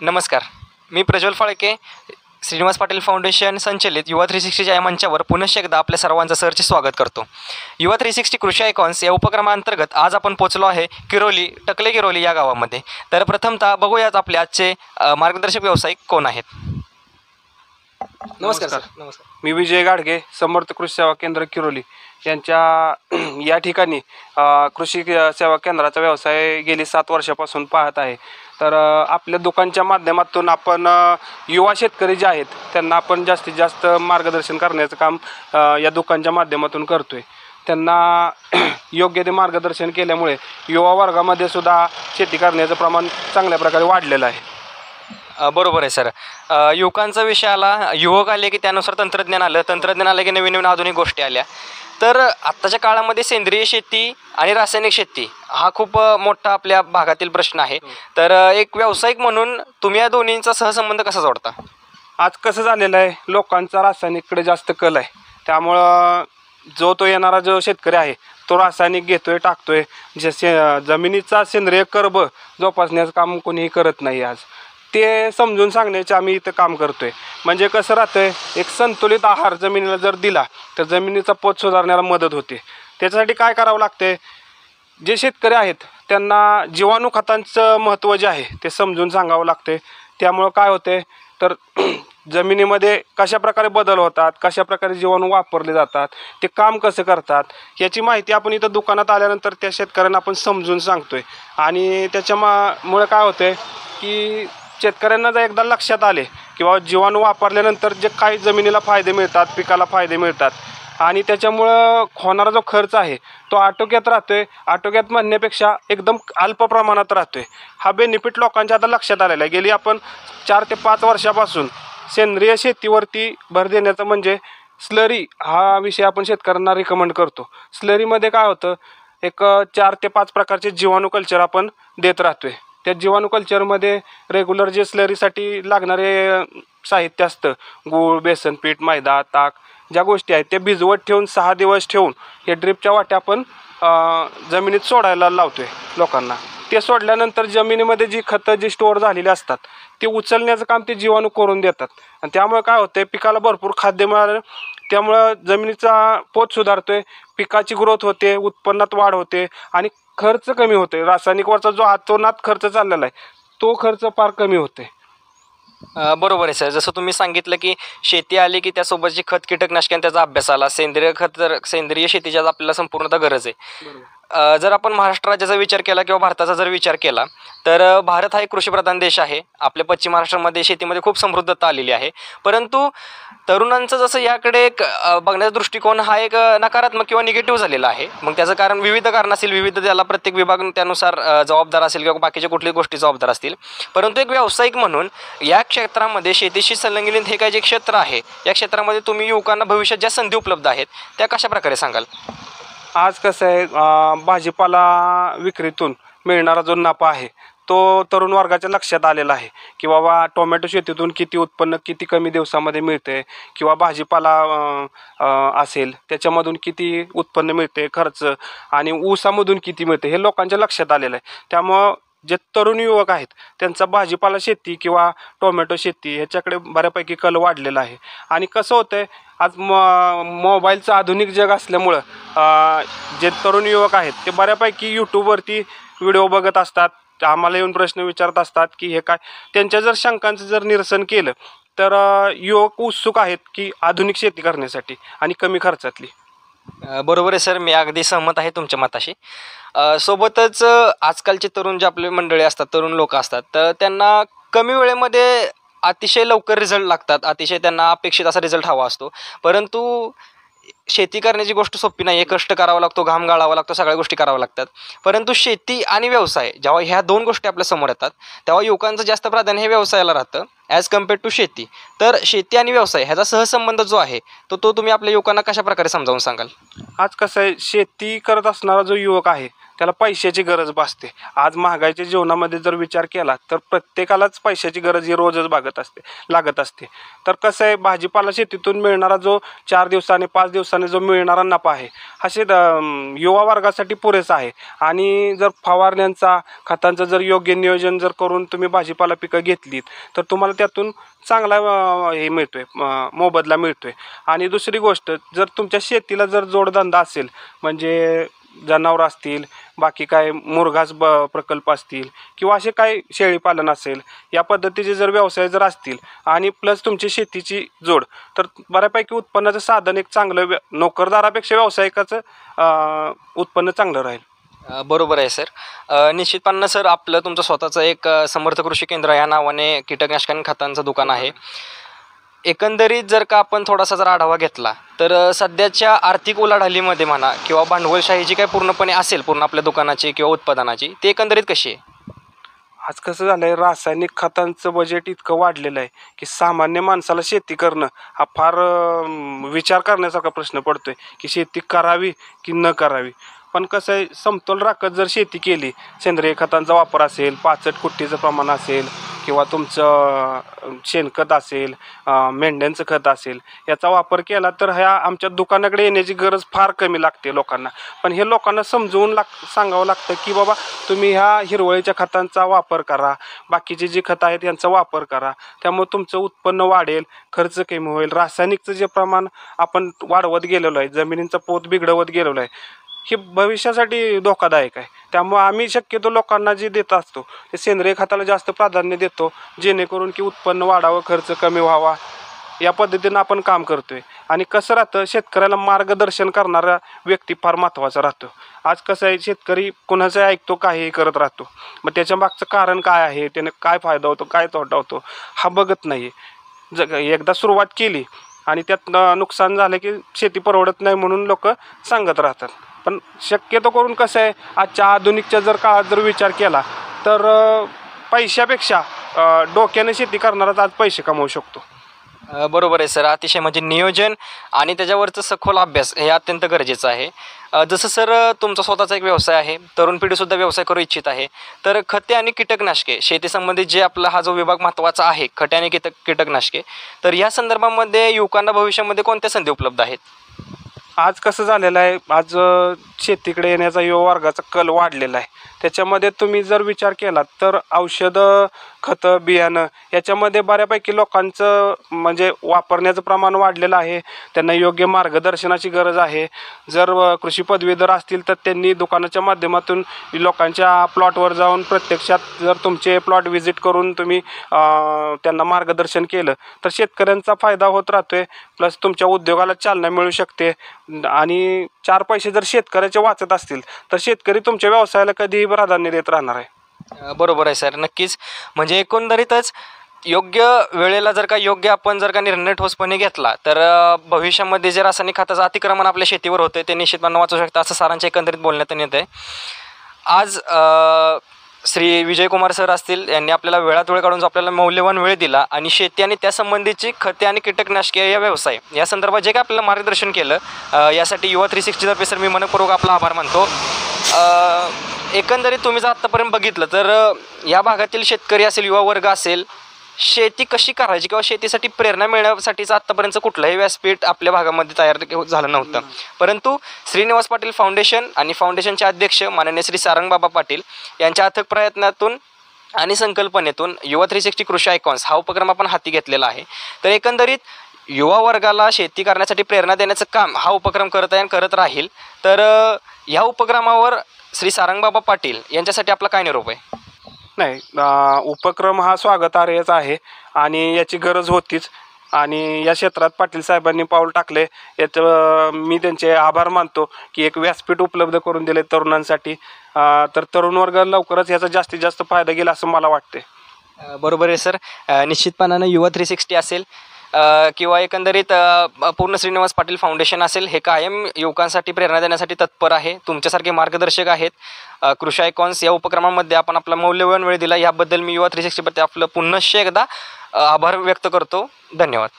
नमस्कार, मी प्रज्वल फाळके, श्रीनिवास पाटील फाउंडेशन संचलित युवा 360 या मंचावर पुनश्च एकदा आपल्या सर्वांचं सरचे स्वागत करतो। युवा 360 कृषी आयकॉन्स या उपक्रमांतर्गत आज आपण पोहोचलो आहे टकले किरोली या गावामध्ये। तर प्रथमतः बघूयात आपले आजचे मार्गदर्शक व्यावसायिक कोण आहेत। नमस्कार सर। नमस्कार, मी विजय गाडगे, समर्थ कृषी सेवा केंद्र किरोली यांच्या या ठिकाणी कृषी सेवा केंद्राचा व्यवसाय गेली 7 वर्षापासून पाहत आहे। तर आपल्या दुकानच्या माध्यमातून आपण युवा शेतकरी जे आहेत त्यांना आपण जास्तीत जास्त मार्गदर्शन करण्याचं काम या दुकानच्या माध्यमातून करतोय। त्यांना योग्य ते मार्गदर्शन केल्यामुळे युवा वर्गामध्ये सुद्धा शेती करण्याचं प्रमाण चांगल्या प्रकारे वाढलेलं आहे। बरोबर आहे सर। युवकांचा विषय आला, युवक आले की त्यानुसार तंत्रज्ञान आलं, तंत्रज्ञान आलं की नवीन नवीन आधुनिक गोष्टी आल्या। तर आत्ताच्या काळामध्ये सेंद्रिय शेती आणि रासायनिक शेती हा खूप मोठा आपल्या भागातील प्रश्न आहे। तर एक व्यावसायिक म्हणून तुम्ही या दोन्हींचा सहसंबंध कसा जोडता? आज कसं झालेलं आहे, लोकांचा रासायनिककडे जास्त कल आहे, त्यामुळं तो येणारा जो शेतकरी आहे तो रासायनिक घेतोय, टाकतोय। जमिनीचा सेंद्रिय कर्ब जोपासण्याचं काम कोणीही करत नाही। आज ते समजून सांगण्याचे आम्ही इथं काम करतोय। म्हणजे कसं राहतंय, एक संतुलित आहार जमिनीला जर दिला तर जमिनीचा पोत सुधारण्याला मदत होते। त्याच्यासाठी काय करावं लागते, जे शेतकरी आहेत त्यांना जीवाणू खतांचं महत्त्व जे आहे ते समजून सांगावं लागते। त्यामुळं काय होते तर जमिनीमध्ये कशा प्रकारे बदल होतात, कशा प्रकारे जीवाणू वापरले जातात, ते काम कसं करतात याची माहिती आपण इथं दुकानात आल्यानंतर त्या शेतकऱ्यांना आपण समजून सांगतोय। आणि त्याच्यामुळे काय होते की शेतकऱ्यांना जर एकदा लक्षात आले किंवा जीवाणू वापरल्यानंतर जे काही जमिनीला फायदे मिळतात, पिकाला फायदे मिळतात, आणि त्याच्यामुळं होणारा जो खर्च आहे तो आटोक्यात राहतोय। आटोक्यात म्हणण्यापेक्षा एकदम अल्प प्रमाणात राहतोय। हा बेनिफिट लोकांच्या आता लक्षात आलेला आहे। गेली आपण 4 ते 5 वर्षापासून सेंद्रिय शेतीवरती भर देण्याचं म्हणजे स्लरी हा विषय आपण शेतकऱ्यांना रिकमेंड करतो। स्लरीमध्ये काय होतं, एक 4 ते 5 प्रकारचे जीवाणू कल्चर आपण देत राहतोय। त्या जीवाणू कल्चरमध्ये रेग्युलर जे स्लरीसाठी लागणारे साहित्य असतं, गूळ, बेसन पीठ, मैदा, ताक, ज्या गोष्टी आहेत ते भिजवत ठेवून 6 दिवस ठेवून हे ड्रिपच्या वाट्या आपण जमिनीत सोडायला लावतोय लोकांना। ते सोडल्यानंतर जमिनीमध्ये जी खतं जी स्टोअर झालेली असतात ते उचलण्याचं काम ते जीवाणू करून देतात। आणि त्यामुळे काय होतं, पिकाला भरपूर खाद्य मिळालं, त्यामुळं जमिनीचा पोत सुधारतोय, पिकाची ग्रोथ होते, उत्पन्नात वाढ होते आणि खर्च कमी होते। रासायनिकवरचा जो अतोनात खर्च चाललेला आहे तो खर्च फार कमी होते। बरोबर आहे सर। जसं तुम्ही सांगितलं की शेती आली की त्यासोबतची खत, कीटकनाशके आणि त्याचा अभ्यास आला। सेंद्रिय खत, तर सेंद्रिय शेतीची आपल्याला संपूर्णतः गरज आहे। जर आपण महाराष्ट्र राज्याचा विचार केला किंवा भारताचा जर विचार केला तर भारत हा एक कृषीप्रधान देश आहे। आपल्या पश्चिम महाराष्ट्रामध्ये शेतीमध्ये खूप समृद्धता आलेली आहे, परंतु तरुणांचं जसं याकडे एक बघण्याचा दृष्टिकोन हा एक नकारात्मक किंवा निगेटिव्ह झालेला आहे। मग त्याचं कारण विविध कारण असेल, विविध त्याला प्रत्येक विभाग त्यानुसार जबाबदार असेल किंवा बाकीच्या कुठल्याही गोष्टी जबाबदार असतील। परंतु एक व्यावसायिक म्हणून या क्षेत्रामध्ये शेतीशी संलग्नित हे काय जे क्षेत्र आहे या क्षेत्रामध्ये तुम्ही युवकांना भविष्यात ज्या संधी उपलब्ध आहेत त्या कशा प्रकारे सांगाल? आज कसं आहे, भाजीपाला विक्रीतून मिळणारा जो नफा आहे तो तरुण वर्गाच्या लक्षात आलेला आहे की बाबा टोमॅटो शेतीतून किती उत्पन्न किती कमी दिवसामध्ये मिळते, किंवा भाजीपाला असेल त्याच्यामधून किती उत्पन्न मिळते, खर्च आणि ऊसामधून किती मिळते हे लोकांच्या लक्षात आलेलं आहे। त्यामुळं जे तरुण युवक आहेत त्यांचा भाजीपाला शेती किंवा टोमॅटो शेती ह्याच्याकडे बऱ्यापैकी कल वाढलेला आहे। आणि कसं होतंय, आज मोबाईलचं आधुनिक जग असल्यामुळं जे तरुण युवक आहेत ते बऱ्यापैकी यूट्यूबवरती व्हिडिओ बघत असतात, आम्हाला येऊन प्रश्न विचारत असतात की हे काय। त्यांच्या जर शंकांचं जर निरसन केलं तर युवक उत्सुक आहेत की आधुनिक शेती करण्यासाठी आणि कमी खर्चातली। बरोबर आहे सर, मी अगदी सहमत आहे तुमच्या मताशी। सोबतच आजकालचे तरुण जे आपले मंडळी असतात, तरुण लोक असतात, तर त्यांना कमी वेळेमध्ये अतिशय लवकर रिझल्ट लागतात, अतिशय त्यांना अपेक्षित असा रिझल्ट हवा असतो। परंतु शेती करण्याची गोष्ट सोपी नाही आहे, कष्ट करावा लागतो, घाम गाळावा लागतो, सगळ्या गोष्टी कराव्या लागतात। परंतु शेती आणि व्यवसाय जेव्हा ह्या 2 गोष्टी आपल्या समोर येतात तेव्हा युवकांचं जास्त प्राधान्य हे व्यवसायाला राहतं ॲज कम्पेअर्ड टू शेती। तर शेती आणि व्यवसाय ह्याचा सहसंबंध जो आहे तो तुम्ही आपल्या युवकांना कशा प्रकारे समजावून सांगाल? आज कसं आहे, शेती करत असणारा जो युवक आहे त्याला पैशाची गरज भासते. आज महागाईच्या जीवनामध्ये जर विचार केला तर प्रत्येकालाच पैशाची गरज ही रोजच लागत असते. तर कसं आहे, भाजीपाला शेतीतून मिळणारा जो 4 दिवसाने 5 दिवसाने जो मिळणारा नफा आहे हा युवा वर्गासाठी पुरेसा आहे. आणि जर फवारण्यांचा खतांचं जर योग्य नियोजन जर करून तुम्ही भाजीपाला पिकं घेतलीत तर तुम्हाला त्यातून चांगला हे मिळतोय, मोबदला मिळतोय. आणि दुसरी गोष्ट, जर तुमच्या शेतीला जर जोडधंदा असेल, म्हणजे जनावर असतील, बाकी काय मुरघास प्रकल्प असतील किंवा असे काही शेळीपालन असेल, या पद्धतीचे जर व्यवसाय जर असतील आणि प्लस तुमची शेतीची जोड, तर बऱ्यापैकी उत्पन्नाचं साधन एक चांगलं नोकरदारापेक्षा व्यावसायिकाचं उत्पन्न चांगलं राहील. बरोबर आहे सर. निश्चितपणे सर, आपलं तुमचं स्वतःचं एक समर्थ कृषी केंद्र या नावाने कीटकनाशक आणि खतांचं दुकान आहे. एकंदरीत जर का आपण थोडासा जर आढावा घेतला तर सध्याच्या आर्थिक उलाढालीमध्ये म्हणा किंवा भांडवलशाही जी काही पूर्णपणे असेल पूर्ण आपल्या दुकानाची किंवा उत्पादनाची, ती एकंदरीत कशी आहे? आज कसं झालं आहे, रासायनिक खतांचं बजेट इतकं वाढलेलं आहे की सामान्य माणसाला शेती करणं हा फार विचार करण्यासारखा प्रश्न पडतोय की शेती करावी की न करावी. पण कसं आहे, समतोल राखत जर शेती केली, सेंद्रिय खतांचा वापर असेल, पाचट कुट्टीचं प्रमाण असेल किंवा तुमचं शेणखत असेल, मेंढ्यांचं खत असेल, याचा वापर केला तर ह्या आमच्या दुकानाकडे येण्याची गरज फार कमी लागते लोकांना. पण हे लोकांना समजवून सांगावं लागतं की बाबा तुम्ही ह्या हिरवळीच्या खतांचा वापर करा, बाकीची जी खतं आहेत यांचा वापर करा, त्यामुळे तुमचं उत्पन्न वाढेल, खर्च कमी होईल. रासायनिकचं जे प्रमाण आपण वाढवत गेलेलो आहे, जमिनींचा पोत बिघडवत गेलेलो आहे, हे भविष्यासाठी धोकादायक आहे. त्यामुळे आम्ही शक्यतो लोकांना जे देत असतो ते सेंद्रिय खताला जास्त प्राधान्य देतो, जेणेकरून की उत्पन्न वाढावं, खर्च कमी व्हावा, या पद्धतीनं आपण काम करतोय. आणि कसं राहतं, शेतकऱ्याला मार्गदर्शन करणारा व्यक्ती फार महत्त्वाचा राहतो. आज कसं आहे, शेतकरी कोणाचं ऐकतो, काहीही करत राहतो, मग त्याच्या मागचं कारण काय आहे, त्याने काय फायदा होतो, काय तोटा होतो हा बघत नाही. एकदा सुरुवात केली आणि त्यात नुकसान झालं की शेती परवडत नाही म्हणून लोक सांगत राहतात. पण शक्यतो करून कसं आहे, आजच्या आधुनिकच्या जर काळात जर विचार केला तर पैशापेक्षा डोक्याने शेती करणाराच आज पैसे कमवू शकतो. बरोबर आहे सर. अतिशय म्हणजे नियोजन आणि त्याच्यावरचं सखोल अभ्यास हे अत्यंत गरजेचं आहे. जसं सर तुमचा स्वतःचा एक व्यवसाय आहे, तरुण पिढीसुद्धा व्यवसाय करू इच्छित आहे, तर खते आणि कीटकनाशके शेती संबंधित जे आपला हा जो विभाग महत्त्वाचा आहे, खते आणि कीटकनाशके, तर या संदर्भामध्ये युवकांना भविष्यामध्ये कोणत्या संधी उपलब्ध आहेत? आज कसं झालेलं आहे, आज शेतीकडे येण्याचा युवा वर्गाचा कल वाढलेला आहे. त्याच्यामध्ये तुम्ही जर विचार केला तर औषधं, खतं, बियाणं याच्यामध्ये बऱ्यापैकी लोकांचं म्हणजे वापरण्याचं प्रमाण वाढलेलं आहे. त्यांना योग्य मार्गदर्शनाची गरज आहे. जर कृषी पदवीधर असतील तर त्यांनी दुकानाच्या माध्यमातून लोकांच्या प्लॉटवर जाऊन प्रत्यक्षात जर तुमचे प्लॉट व्हिजिट करून तुम्ही त्यांना मार्गदर्शन केलं तर शेतकऱ्यांचा फायदा होत राहतोय, प्लस तुमच्या उद्योगाला चालना मिळू शकते. आणि 4 पैसे जर शेतकऱ्याचे वाचत असतील तर शेतकरी तुमच्या व्यवसायाला कधीही प्राधान्य देत राहणार आहे. बरोबर आहे सर, नक्कीच. म्हणजे एकंदरीतच योग्य वेळेला जर का आपण जर का निर्णय ठोसपणे घेतला तर भविष्यामध्ये जे रासायनिक खताचं अतिक्रमण आपल्या शेतीवर होतं ते निश्चितपणे वाचू शकतं, असं सरांच्या एकंदरीत बोलण्यात येत आहे. आज श्री विजयकुमार सर असतील, यांनी आपल्याला वेळात वेळ काढून जो आपल्याला मौल्यवान वेळ दिला आणि शेती आणि त्यासंबंधीची खते आणि कीटकनाशके या व्यवसाय या संदर्भात जे काय आपल्याला मार्गदर्शन केलं, यासाठी युवा 360 तर्फे सर मी मनपूर्वक आपला आभार मानतो. एकंदरीत तुम्ही जर आत्तापर्यंत बघितलं तर या भागातील शेतकरी असेल, युवा वर्ग असेल, शेती कशी करायची किंवा शेतीसाठी प्रेरणा मिळण्यासाठीचं आत्तापर्यंत कुठलंही व्यासपीठ आपल्या भागामध्ये तयार झालं नव्हतं. परंतु श्रीनिवास पाटील फाउंडेशन आणि फाउंडेशनचे अध्यक्ष माननीय श्री सारंगबाबा पाटील यांच्या अथक प्रयत्नातून आणि संकल्पनेतून युवा 360 कृषी आयकॉन्स हा उपक्रम आपण हाती घेतलेला आहे. तर एकंदरीत युवा वर्गाला शेती करण्यासाठी प्रेरणा देण्याचं काम हा उपक्रम करत आहे आणि करत राहील. तर ह्या उपक्रमावर श्री सारंगबाबा पाटील यांच्यासाठी आपला काय निरोप आहे? नाही, उपक्रम हा स्वागतार्हच आहे आणि याची गरज होतीच. आणि या क्षेत्रात पाटील साहेबांनी पाऊल टाकले, याचं मी त्यांचे आभार मानतो की एक व्यासपीठ उपलब्ध करून दिले तरुणांसाठी. तर तरुण वर्ग लवकरच याचा जास्तीत जास्त फायदा घेईल असं मला वाटते. बरोबर आहे सर. निश्चितपणानं युवा 360 असेल किंवा एकंदरीत पूर्ण श्रीनिवास पाटील फाउंडेशन असेल, हे कायम युवकांसाठी प्रेरणा देण्यासाठी तत्पर आहे. तुमच्यासारखे मार्गदर्शक आहेत. कृषी आयकॉन्स या उपक्रमामध्ये आपण आपला मौल्यवान वेळ दिला, याबद्दल मी युवा 360 आपलं पुनश्च एकदा आभार व्यक्त करतो. धन्यवाद.